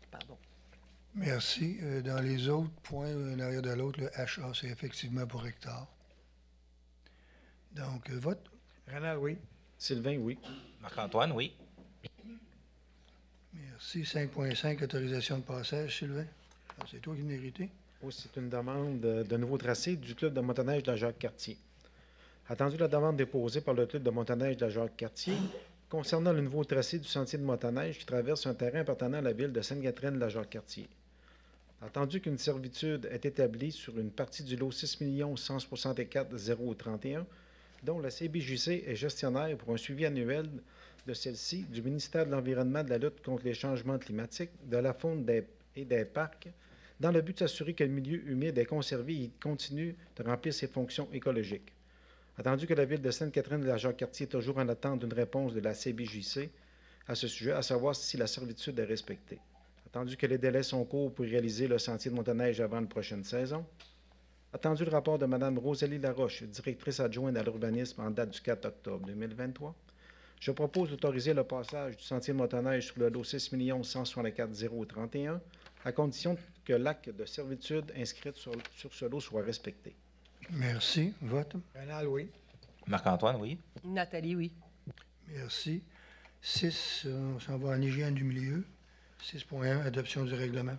Merci. Dans les autres points, un arrière de l'autre, le HA, c'est effectivement pour hectare. Donc, vote. Rénal, oui. Sylvain, oui. Marc-Antoine, oui. Merci. 5.5, autorisation de passage, Sylvain. Ah, c'est toi qui l'as hérité. Oui, c'est une demande de nouveau tracé du club de motoneige de la Jacques-Cartier. Attendu la demande déposée par le club de motoneige de la Jacques-Cartier concernant le nouveau tracé du sentier de motoneige qui traverse un terrain appartenant à la ville de Sainte-Catherine de la Jacques-Cartier. Entendu qu'une servitude est établie sur une partie du lot 6 164 031, dont la CBJC est gestionnaire pour un suivi annuel de celle-ci du ministère de l'Environnement, de la lutte contre les changements climatiques, de la faune et des parcs, dans le but de s'assurer que le milieu humide est conservé et continue de remplir ses fonctions écologiques. Attendu que la Ville de Sainte-Catherine de la Jacques-Cartier est toujours en attente d'une réponse de la CBJC à ce sujet, à savoir si la servitude est respectée. Attendu que les délais sont courts pour réaliser le sentier de motoneige avant la prochaine saison. Attendu le rapport de Mme Rosalie Laroche, directrice adjointe à l'urbanisme en date du 4 octobre 2023. Je propose d'autoriser le passage du sentier de motoneige sur le lot 6 164 031 à condition que l'acte de servitude inscrite sur ce lot soit respecté. Merci. Vote. Rénal, oui. Marc-Antoine, oui. Nathalie, oui. Merci. 6, on s'en va en hygiène du milieu. 6.1, adoption du règlement.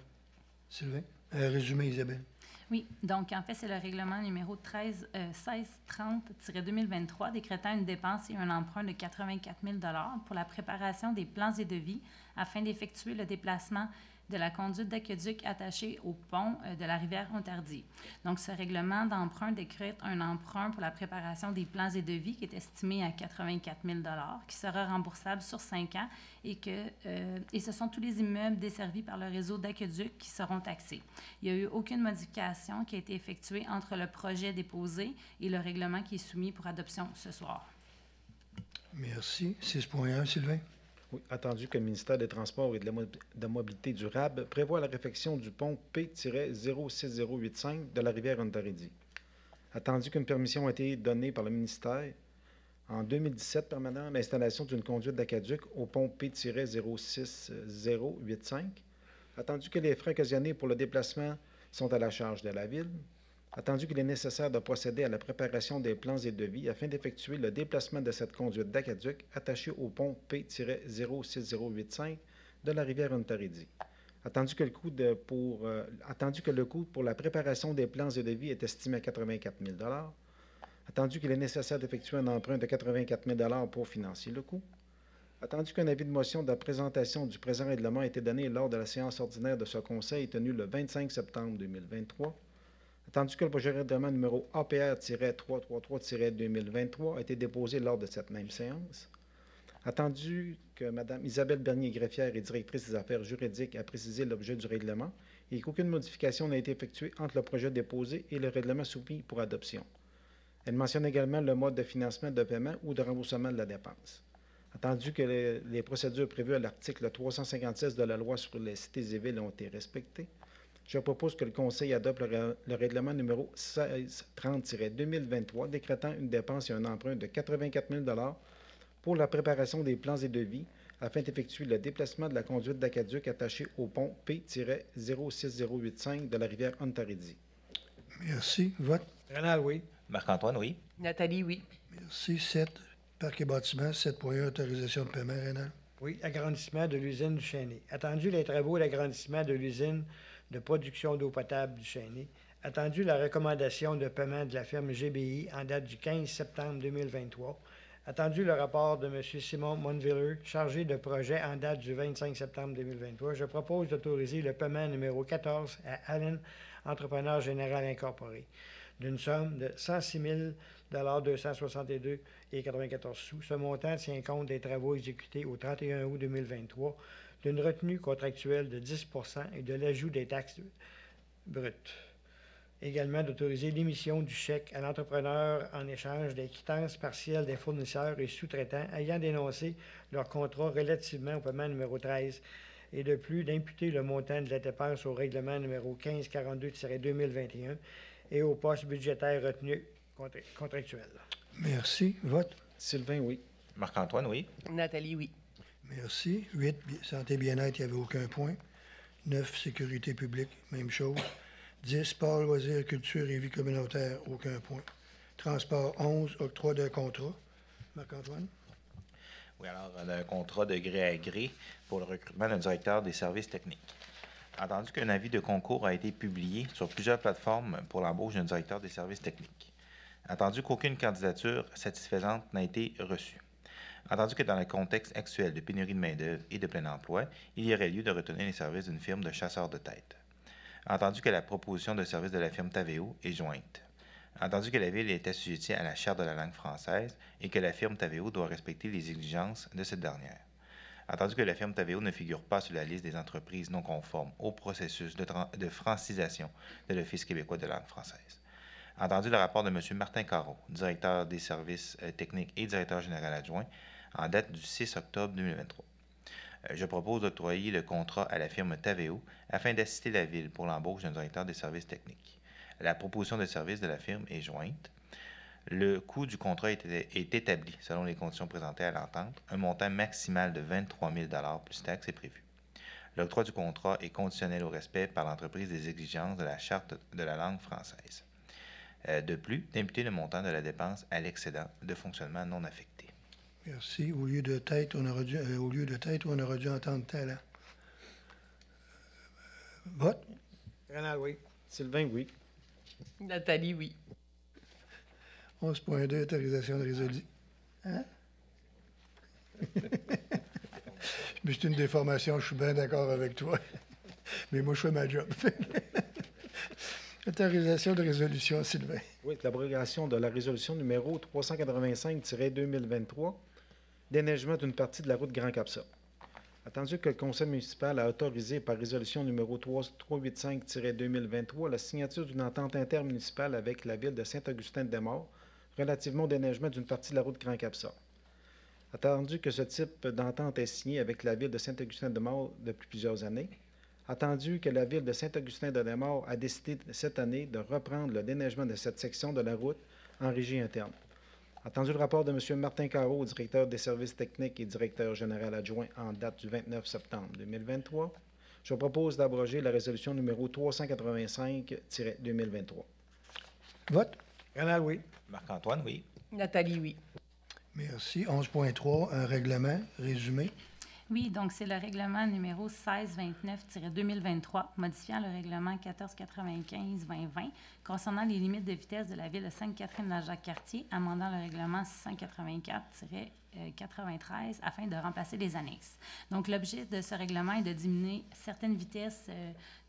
Sylvain? Résumé, Isabelle. Oui, donc en fait, c'est le règlement numéro 1630-2023 décrétant une dépense et un emprunt de 84 000 pour la préparation des plans et devis afin d'effectuer le déplacement de la conduite d'aqueduc attachée au pont de la rivière Ontardier. Donc, ce règlement d'emprunt décrète un emprunt pour la préparation des plans et devis qui est estimé à 84 000 qui sera remboursable sur 5 ans et ce sont tous les immeubles desservis par le réseau d'aqueduc qui seront taxés. Il n'y a eu aucune modification qui a été effectuée entre le projet déposé et le règlement qui est soumis pour adoption ce soir. Merci. 6.1, Sylvain? Oui, attendu que le ministère des Transports et de la Mobilité durable prévoit la réfection du pont P-06085 de la rivière Ontaridi. Attendu qu'une permission a été donnée par le ministère en 2017 permettant l'installation d'une conduite d'aqueduc au pont P-06085. Attendu que les frais occasionnés pour le déplacement sont à la charge de la Ville. Attendu qu'il est nécessaire de procéder à la préparation des plans et devis afin d'effectuer le déplacement de cette conduite d'aqueduc attachée au pont P-06085 de la rivière Ontaridi. Attendu que le coût pour la préparation des plans et devis est estimé à 84 000 attendu qu'il est nécessaire d'effectuer un emprunt de 84 000 pour financer le coût. Attendu qu'un avis de motion de la présentation du présent règlement a été donné lors de la séance ordinaire de ce Conseil tenue le 25 septembre 2023. Attendu que le projet de règlement numéro APR-333-2023 a été déposé lors de cette même séance. Attendu que Mme Isabelle Bernier-Greffière est directrice des affaires juridiques a précisé l'objet du règlement et qu'aucune modification n'a été effectuée entre le projet déposé et le règlement soumis pour adoption. Elle mentionne également le mode de financement de paiement ou de remboursement de la dépense. Attendu que les procédures prévues à l'article 356 de la loi sur les cités et villes ont été respectées, je propose que le Conseil adopte le règlement numéro 1630-2023 décrétant une dépense et un emprunt de 84 000 pour la préparation des plans et devis afin d'effectuer le déplacement de la conduite d'aqueduc attachée au pont P-06085 de la rivière Ontaridi. Merci. Vote. Rénal, oui. Marc-Antoine, oui. Nathalie, oui. Merci. 7, parc et bâtiments. 7.1, autorisation de paiement, Rénal. Oui, agrandissement de l'usine du Chêné. Attendu les travaux d'agrandissement de l'usine de production d'eau potable du Chêné. Attendu la recommandation de paiement de la firme GBI en date du 15 septembre 2023. Attendu le rapport de M. Simon Monviller, chargé de projet en date du 25 septembre 2023, je propose d'autoriser le paiement numéro 14 à Allen Entrepreneur Général Incorporé d'une somme de 106 262,94 sous. Ce montant tient compte des travaux exécutés au 31 août 2023, d'une retenue contractuelle de 10 % et de l'ajout des taxes brutes. Également d'autoriser l'émission du chèque à l'entrepreneur en échange des quittances partielles des fournisseurs et sous-traitants ayant dénoncé leur contrat relativement au paiement numéro 13 et de plus d'imputer le montant de la dépense au règlement numéro 1542-2021 et au poste budgétaire retenu contractuel. Merci. Vote. Sylvain, oui. Marc-Antoine, oui. Nathalie, oui. Merci. 8, santé et bien-être, il n'y avait aucun point. 9, sécurité publique, même chose. 10, sport, loisirs, culture et vie communautaire, aucun point. Transport, 11, octroi d'un contrat. Marc-Antoine? Oui, alors, le contrat de gré à gré pour le recrutement d'un directeur des services techniques. Entendu qu'un avis de concours a été publié sur plusieurs plateformes pour l'embauche d'un directeur des services techniques. Entendu qu'aucune candidature satisfaisante n'a été reçue. Entendu que dans le contexte actuel de pénurie de main-d'œuvre et de plein emploi, il y aurait lieu de retenir les services d'une firme de chasseurs de tête. Entendu que la proposition de service de la firme Taveo est jointe. Entendu que la Ville est assujettie à la Charte de la langue française et que la firme Taveo doit respecter les exigences de cette dernière. Entendu que la firme Taveo ne figure pas sur la liste des entreprises non conformes au processus de francisation de l'Office québécois de langue française. Entendu le rapport de M. Martin Carreau, directeur des services techniques et directeur général adjoint, en date du 6 octobre 2023. Je propose d'octroyer le contrat à la firme Taveo afin d'assister la Ville pour l'embauche d'un directeur des services techniques. La proposition de service de la firme est jointe. Le coût du contrat est établi selon les conditions présentées à l'entente. Un montant maximal de 23 000 $ plus taxes est prévu. L'octroi du contrat est conditionnel au respect par l'entreprise des exigences de la Charte de la langue française. De plus, d'imputer le montant de la dépense à l'excédent de fonctionnement non affecté. Merci. Au lieu de tête, on aurait dû entendre talent. Vote. Rénal, oui. Sylvain, oui. Nathalie, oui. 11.2, autorisation de résolution. Hein? Mais c'est une déformation, je suis bien d'accord avec toi. Mais moi, je fais ma job. Autorisation de résolution, Sylvain. Oui, l'abrogation de la résolution numéro 385-2023, déneigement d'une partie de la route Grand Capsa. Attendu que le Conseil municipal a autorisé par résolution numéro 385-2023 la signature d'une entente intermunicipale avec la Ville de Saint-Augustin-de-Desmaures relativement au déneigement d'une partie de la route Grand Capsa. Attendu que ce type d'entente est signé avec la Ville de Saint-Augustin-de-Desmaures depuis plusieurs années, attendu que la Ville de Saint-Augustin-de-Desmaures a décidé cette année de reprendre le déneigement de cette section de la route en régie interne. Attendu le rapport de M. Martin Carreau, directeur des services techniques et directeur général adjoint en date du 29 septembre 2023, je propose d'abroger la résolution numéro 385-2023. Vote. Rénal, oui. Marc-Antoine, oui. Nathalie, oui. Merci. 11.3, un règlement résumé. Oui, donc c'est le règlement numéro 1629-2023, modifiant le règlement 1495-2020 concernant les limites de vitesse de la ville de Sainte-Catherine-la-Jacques-Cartier, amendant le règlement 184-93 afin de remplacer les annexes. Donc, l'objet de ce règlement est de diminuer certaines vitesses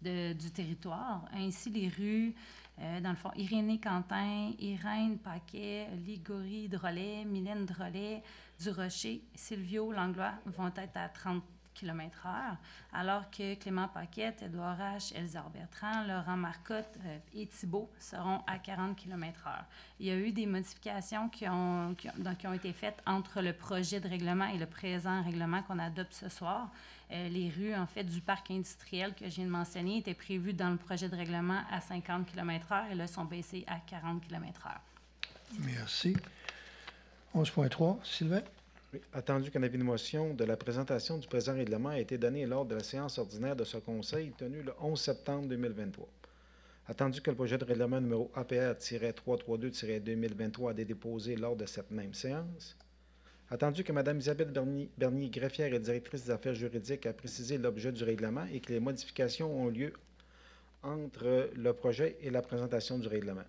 du territoire. Ainsi, les rues, dans le fond, Irénée-Quentin, Irène-Paquet, Ligorie-Drolet, Mylène-Drolet, du Rocher, Silvio, Langlois vont être à 30 km/h, alors que Clément Paquette, Édouard H., Elzar Bertrand, Laurent Marcotte et Thibault seront à 40 km/h. Il y a eu des modifications qui ont été faites entre le projet de règlement et le présent règlement qu'on adopte ce soir. Les rues, en fait, du parc industriel que je viens de mentionner étaient prévues dans le projet de règlement à 50 km/h et là sont baissées à 40 km/h. Merci. 11.3, Sylvain. Oui, attendu qu'un avis de motion de la présentation du présent règlement a été donné lors de la séance ordinaire de ce Conseil tenue le 11 septembre 2023. Attendu que le projet de règlement numéro APR-332-2023 a été déposé lors de cette même séance. Attendu que Mme Isabelle Bernier, greffière et directrice des affaires juridiques, a précisé l'objet du règlement et que les modifications ont lieu entre le projet et la présentation du règlement.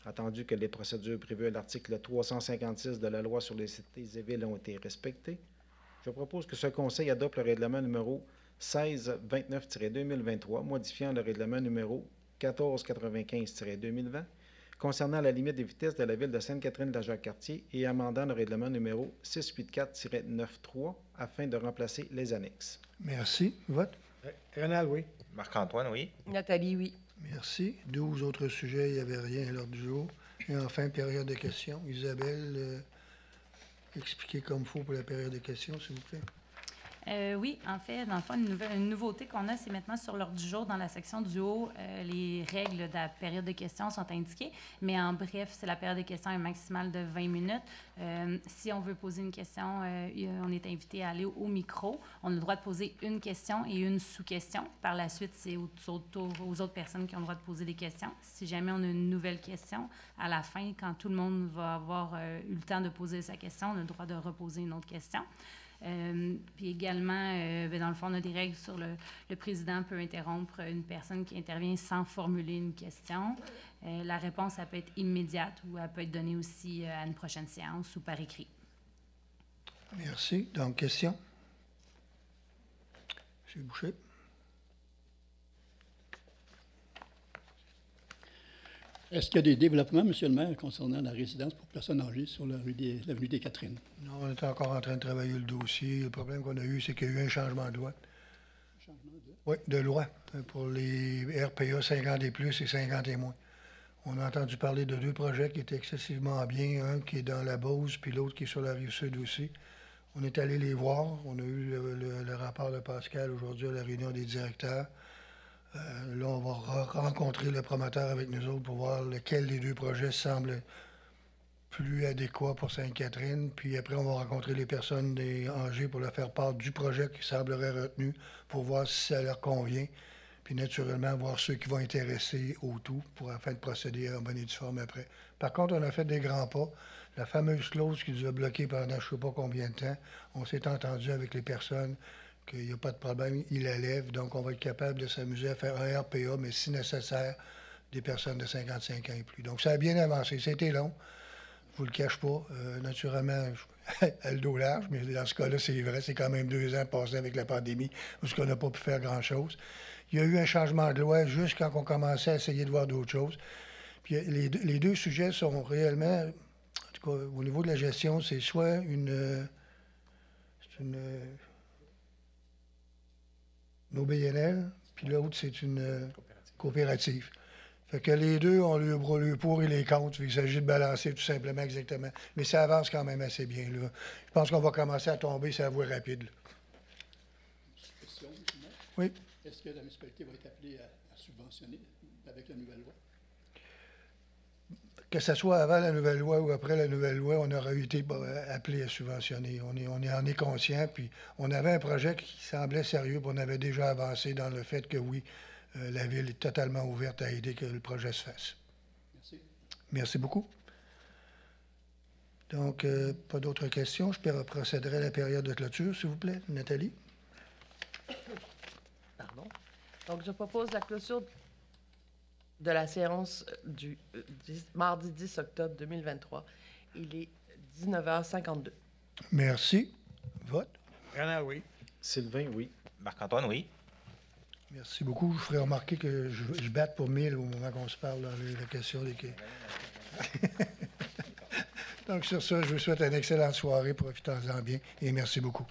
Attendu que les procédures prévues à l'article 356 de la Loi sur les cités et villes ont été respectées, je propose que ce Conseil adopte le règlement numéro 1629-2023, modifiant le règlement numéro 1495-2020, concernant la limite des vitesses de la ville de Sainte-Catherine-de-la-Jacques-Cartier et amendant le règlement numéro 684-93 afin de remplacer les annexes. Merci. Vote. Rénal, oui. Marc-Antoine, oui. Nathalie, oui. Merci. 12 autres sujets, il n'y avait rien à l'ordre du jour. Et enfin, période de questions. Isabelle, expliquez comme il faut pour la période de questions, s'il vous plaît. Oui, en fait, dans le fond, une nouveauté qu'on a, c'est maintenant sur l'ordre du jour, dans la section du haut, les règles de la période de questions sont indiquées, mais en bref, c'est la période de questions est maximale de 20 minutes. Si on veut poser une question, on est invité à aller au micro. On a le droit de poser une question et une sous-question. Par la suite, c'est aux autres personnes qui ont le droit de poser des questions. Si jamais on a une nouvelle question, à la fin, quand tout le monde va avoir eu le temps de poser sa question, on a le droit de reposer une autre question. Puis également, dans le fond, on a des règles sur le président peut interrompre une personne qui intervient sans formuler une question. La réponse, elle peut être immédiate ou elle peut être donnée aussi à une prochaine séance ou par écrit. Merci. Donc, question? M. Boucher. Est-ce qu'il y a des développements, M. le maire, concernant la résidence pour personnes âgées sur l'avenue des Catherines? Non, on est encore en train de travailler le dossier. Le problème qu'on a eu, c'est qu'il y a eu un changement de loi. Oui, de loi pour les RPA 50 et plus et 50 et moins. On a entendu parler de 2 projets qui étaient excessivement bien, un qui est dans la Beauce, puis l'autre qui est sur la Rive-Sud aussi. On est allé les voir. On a eu le rapport de Pascal aujourd'hui à la réunion des directeurs. Là, on va rencontrer le promoteur avec nous autres pour voir lequel des 2 projets semble plus adéquat pour Sainte-Catherine. Puis après, on va rencontrer les personnes des Angers pour leur faire part du projet qui semblerait retenu pour voir si ça leur convient. Puis naturellement, voir ceux qui vont intéresser au tout afin de procéder en bonne et due forme après. Par contre, on a fait des grands pas. La fameuse clause qui nous a bloqués pendant je ne sais pas combien de temps, on s'est entendu avec les personnes qu'il n'y a pas de problème, ils la lèvent. Donc, on va être capable de s'amuser à faire un RPA, mais si nécessaire, des personnes de 55 ans et plus. Donc, ça a bien avancé. C'était long. Je vous le cache pas. Naturellement, à le dos large, mais dans ce cas-là, c'est vrai. C'est quand même 2 ans passés avec la pandémie où on n'a pas pu faire grand-chose. Il y a eu un changement de loi juste quand on commençait à essayer de voir d'autres choses. Puis les 2 sujets sont réellement, en tout cas, au niveau de la gestion, c'est soit une OBNL, puis l'autre, c'est une coopérative. Fait que les 2 ont le pour et les contre. Il s'agit de balancer tout simplement exactement. Mais ça avance quand même assez bien, là. Je pense qu'on va commencer à tomber sur la voie rapide, là. Question, M. le maire? Oui. Est-ce que la municipalité va être appelée à subventionner avec la nouvelle loi? Que ce soit avant la nouvelle loi ou après la nouvelle loi, on aurait été appelé à subventionner. On en est conscient. Puis on avait un projet qui semblait sérieux, puis on avait déjà avancé dans le fait que oui, la Ville est totalement ouverte à aider que le projet se fasse. Merci. Merci beaucoup. Donc, pas d'autres questions. Je procéderai à la période de clôture, s'il vous plaît. Nathalie? Pardon. Donc, je propose la clôture de la séance du mardi 10 octobre 2023. Il est 19h52. Merci. Vote? Renard, oui. Sylvain, oui. Marc-Antoine, oui. Merci beaucoup. Je ferai remarquer que je batte pour 1000 au moment qu'on se parle dans la question des quais. Donc, sur ça, je vous souhaite une excellente soirée. Profitez-en bien et merci beaucoup.